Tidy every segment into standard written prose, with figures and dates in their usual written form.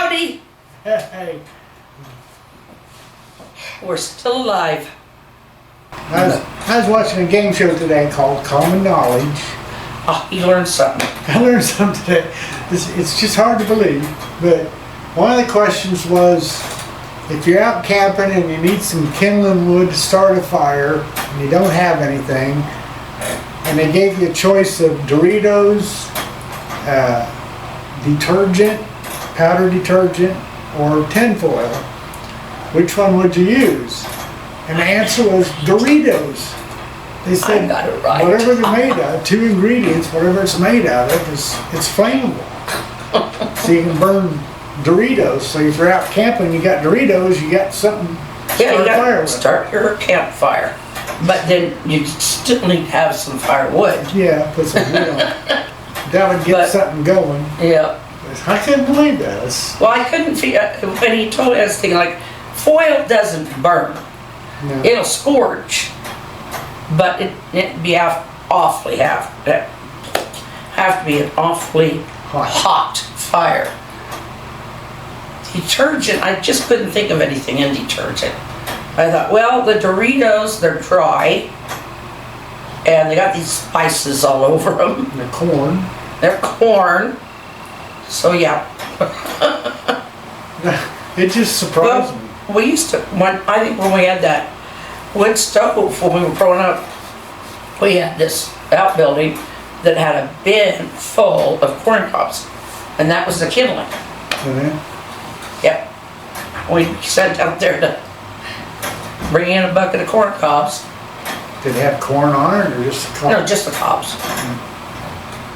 Howdy! Hey, We're still alive. I was watching a game show today called Common Knowledge. Oh, you learned something. I learned something today. It's just hard to believe, but one of the questions was, if you're out camping and you need some kindling wood to start a fire, and you don't have anything, and they gave you a choice of Doritos, detergent, powder detergent, or tinfoil, which one would you use? And the answer was Doritos. They said, I got it right. whatever they're made of, 2 ingredients, whatever it's made out of, it's flammable. So you can burn Doritos. So if you're out camping, you got Doritos, you got something to Yeah, you start a fire gotta with. start your campfire. But then you still need to have some firewood. Yeah, put some wood on. That would get But- something going. Yeah. I couldn't believe that. It's, Well, I couldn't figure, when he told me, I was thinking like, foil doesn't burn. no. It'll scorch. But it'd be awfully have to be an awfully hot fire. Detergent, I just couldn't think of anything in detergent. I thought, well, the Doritos, they're dry, and they got these spices all over them. The corn. They're corn, so yeah. It just surprised me. We used to, I think when we had that wood stove when we were growing up, we had this outbuilding that had a bin full of corn cobs, and that was the kindling. Yeah. Yep. We sent out there to bring in a bucket of corn cobs. Did it have corn on it or just the corn? No, just the cobs.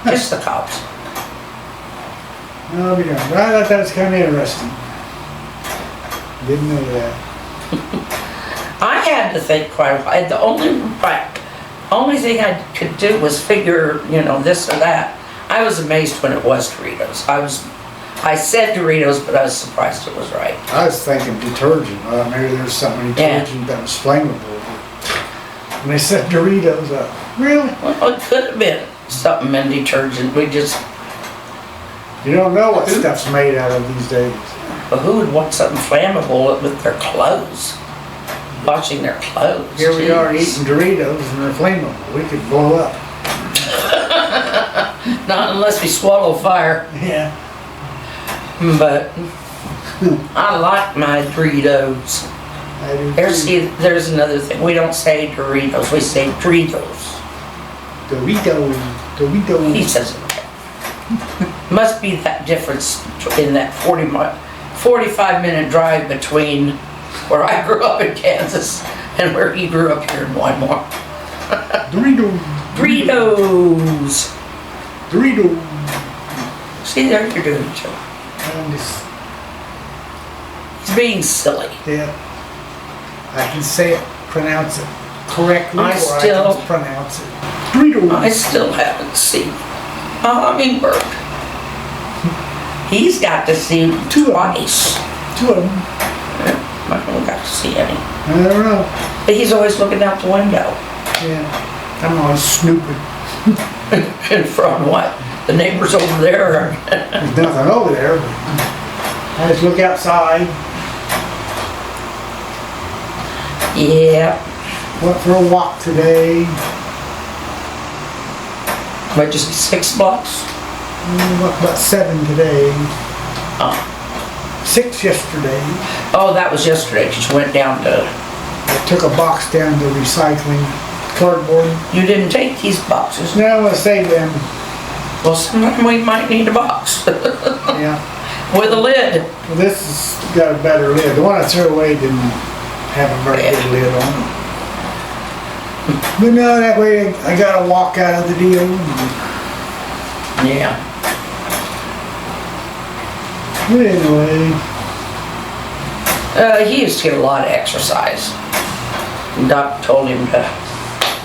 Just the cobs. No, we don't. I thought that was kind of interesting. Didn't know that. I had to think quite a while. The only thing I could do was figure, this or that. I was amazed when it was Doritos. I said Doritos, but I was surprised it was right. I was thinking detergent. Maybe there's something in Yeah. detergent that was flammable. When they said Doritos, really? Well, it could have been something in detergent. You don't know what stuff's made out of these days. But who would want something flammable with their clothes? Washing their clothes. Here we are Jeez. eating Doritos and they're flammable. We could blow up. Not unless we swallow fire. Yeah. But I like my Doritos. I do too. There's another thing. We don't say Doritos. We say Doritos. Doritos. He Doritos. says it. Must be that difference in that 45-minute drive between where I grew up in Kansas and where he grew up here in Wymore. Doritos. Doritos. Doritos. See, there you're doing it, Joe. I'm just, He's being silly. yeah. I can say it, pronounce it correctly, I or still- I can pronounce it. Doritos. I still haven't seen a hummingbird. He's got to see them twice. 2 of them. I haven't got to see any. I don't know. But he's always looking out the window. Yeah. I'm always snooping. And from what? The neighbors over there? There's nothing over there, but I just look outside. Yeah. Went for a walk today. What, just 6 blocks? Walked about 7 today. Oh. 6 yesterday. Oh, that was yesterday. Just went down to. I took a box down to recycling cardboard. You didn't take these boxes. Now I want to save them. Well, sometime we might need a box Yeah. with a lid. Well, this has got a better lid. The one I threw away didn't have a very good lid on it. But no, that way I got to walk out of the deal. Yeah. But anyway, He used to get a lot of exercise. Doc told him to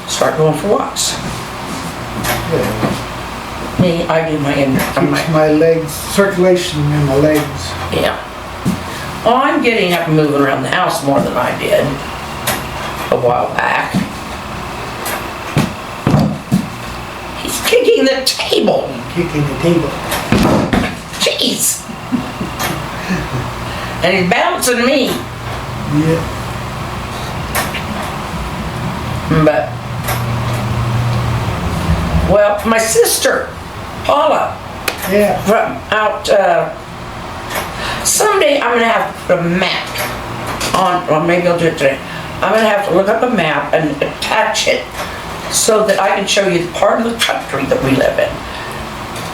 start going for walks. yeah. Me, I do my Keeps my legs, circulation in my legs. Yeah. Well, I'm getting up and moving around the house more than I did a while back. He's kicking the table. Kicking the table. Jeez. And he's bouncing me. Yeah. But, well, my sister, Paula, Yeah. from out, someday I'm gonna have to put a map on, well, maybe I'll do it today. I'm gonna have to look up a map and attach it so that I can show you the part of the country that we live in.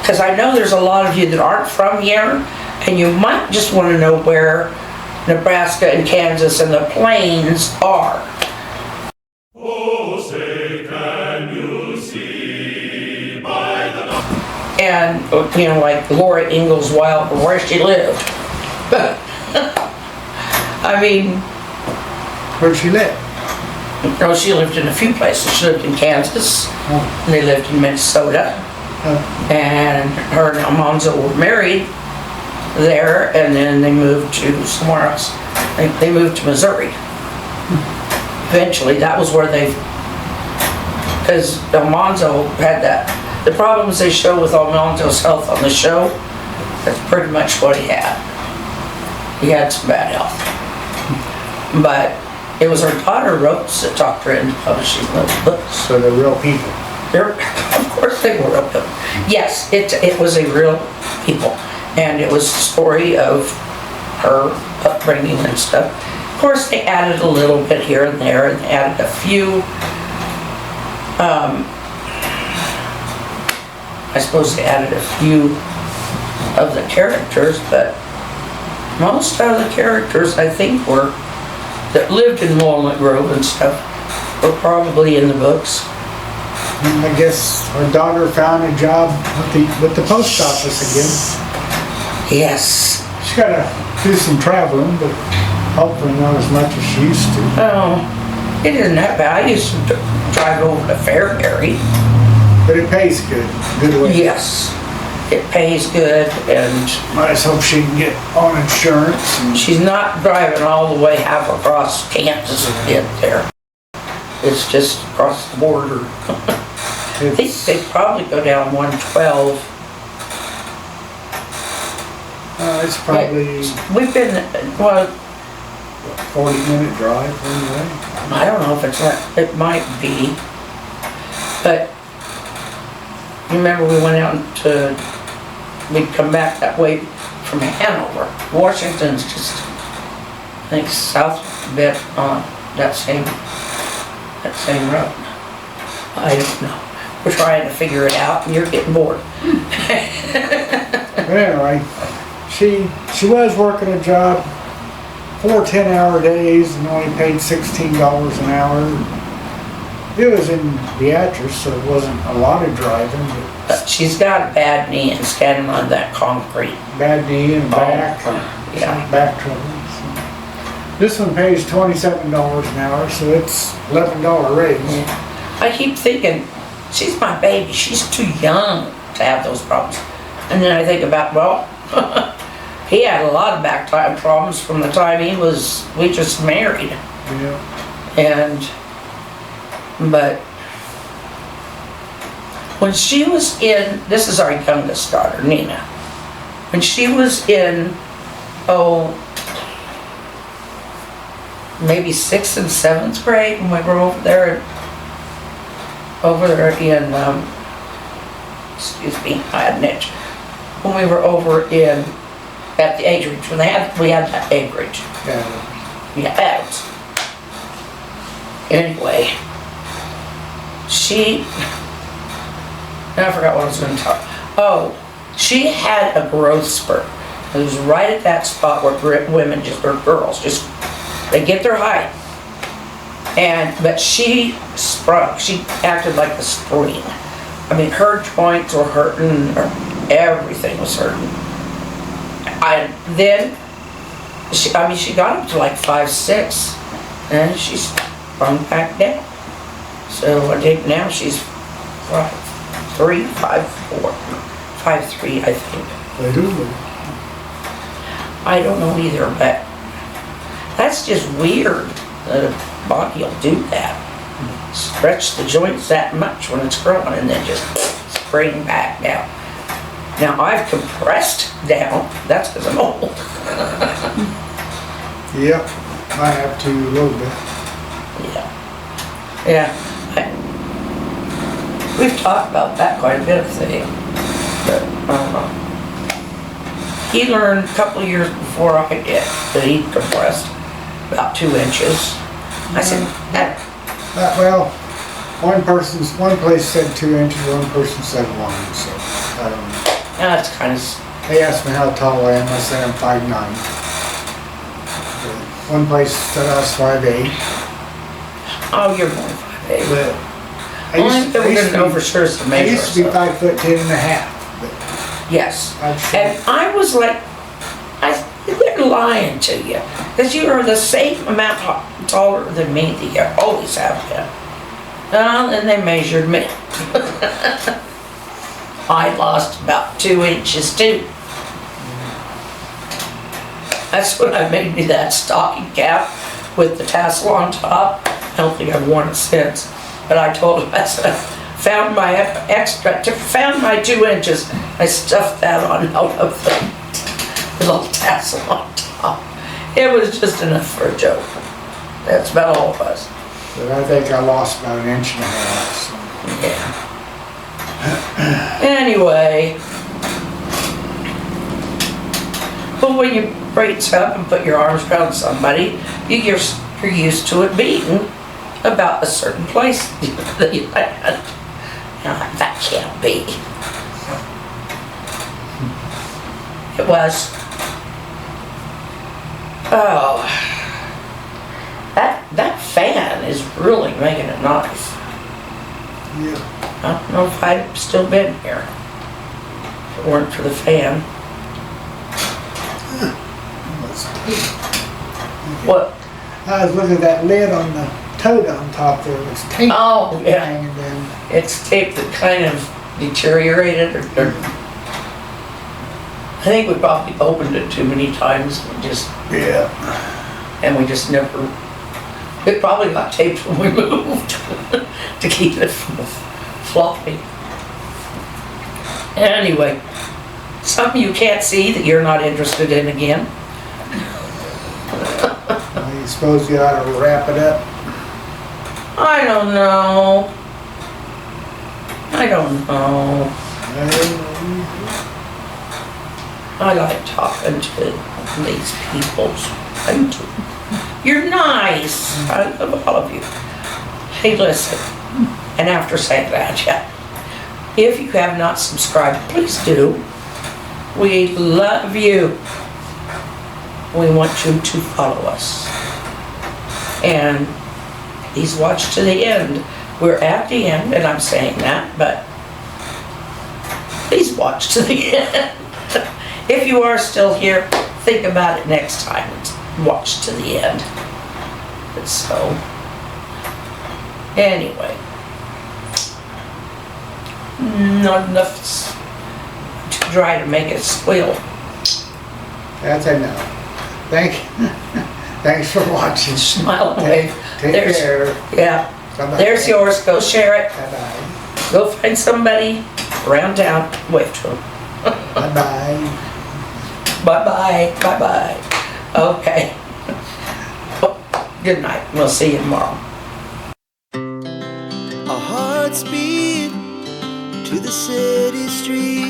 Because I know there's a lot of you that aren't from here, and you might just want to know where Nebraska and Kansas and the plains are. Oh, say, can you see by the... And, you know, like Laura Ingalls Wilder, where she lived. I mean, Where'd she live? no, she lived in a few places. She lived in Kansas, Oh. and they lived in Minnesota, and her and Almanzo were married there, and then they moved to somewhere else. They moved to Missouri. Eventually, that was where they, because Almanzo had that, the problems they show with Almanzo's health on the show, that's pretty much what he had. He had some bad health. But it was her daughter, Rose, that talked her into publishing those books. So they're real people. Of course they were real people. Yes, it was a real people. And it was a story of her upbringing and stuff. Of course, they added a little bit here and there, and added a few, I suppose they added a few of the characters, but most of the characters, I think, that lived in Walnut Grove and stuff, were probably in the books. And I guess her daughter found a job with the post office again. Yes. She's gotta do some traveling, but hopefully not as much as she used to. Oh, it isn't that bad. I used to drive over to Fairbury. But it pays good way. Yes, it pays good, and I just hope she can get on insurance. And she's not driving all the way half across Kansas to get there. It's just across the border. I think they probably go down 112. it's probably We've been, well, 40-minute drive anyway. I don't know if it's that, it might be, but you remember we went out to, we'd come back that way from Hanover. Washington's just, I think, south a bit on that same road. I don't know. We're trying to figure it out, and you're getting bored. But anyway, she was working a job, 4 10-hour days, and only paid $16 an hour. It was in Beatrice, so it wasn't a lot of driving, But she's got a bad knee and standing on that concrete. bad knee and back, Yeah. back trouble. So. This one pays $27 an hour, so it's $11 raise. I keep thinking, she's my baby. She's too young to have those problems. And then I think about, well, he had a lot of back time problems from the time we just married. Yeah. But when she was this is our youngest daughter, Nina. When she was in, maybe 6th and 7th grade, when we were over there in, excuse me, I had an itch. When we were over at the acreage, when we had that acreage. Yeah, Adams. Anyway, I forgot what I was going to talk. Oh, she had a growth spurt. It was right at that spot where women or girls they get their height. But she sprung. She acted like a spring. I mean, her joints were hurting, everything was hurting. She got up to like 5'6", and she sprung back down. So I think now she's 5'3", 5'4", 5'3", I think. I don't know either, but that's just weird that a body will do that. Stretch the joints that much when it's growing and then just spring back down. Now I've compressed down, that's because I'm old. Yep, I have to a little bit. Yeah. We've talked about that quite a bit of thing, but I don't know. He learned a couple of years before I did that he compressed about 2 inches. I said, Well, one place said 2 inches, one person said 1, so I don't know. that's kind of, They asked me how tall I am, I said I'm 5'9". One place said I was 5'8". oh, you're more than 5'8". But Only that we're gonna know for sure is to I measure used to be ourselves. 5'10" and a half. Yes. I'd say- And I was like, they're lying to you. Because you are the same amount taller than me that you always have been. And they measured me. I lost about 2 inches too. That's when I made me that stocking cap with the tassel on top. I don't think I've worn it since. But I told him, I said, found my 2 inches. I stuffed that on out of the little tassel on top. It was just enough for a joke. That's about all it was. But I think I lost about 1.5 inches. So. Yeah. Anyway. But when you brace up and put your arms around somebody, you're used to it being about a certain place that you had. That can't be. It was. Oh. That fan is really making it nice. Yeah. I don't know if I'd still been here if it weren't for the fan. What? I was looking at that lid on the toad on top there. It was tape Oh, yeah. hanging down. It's tape that kind of deteriorated or I think we probably opened it too many times. We just never. It probably got taped when we moved to keep it from flopping. Anyway, something you can't see that you're not interested in again. I suppose you ought to wrap it up. I don't know. I like talking to these people. You're nice. I love all of you. Hey, listen. And after saying that, if you have not subscribed, please do. We love you. We want you to follow us. And please watch to the end. We're at the end, and I'm saying that, but please watch to the end. If you are still here, think about it next time and watch to the end. So, anyway, not enough to dry to make it squeal. That's enough. Thanks for watching. Smile and wave. Take care. Yeah. Bye-bye. There's yours. Go share it. Bye-bye. Go find somebody around town. Wave to them. Bye-bye. Bye-bye. Bye-bye. Okay. Good night. We'll see you tomorrow. Our hearts beat to the city street.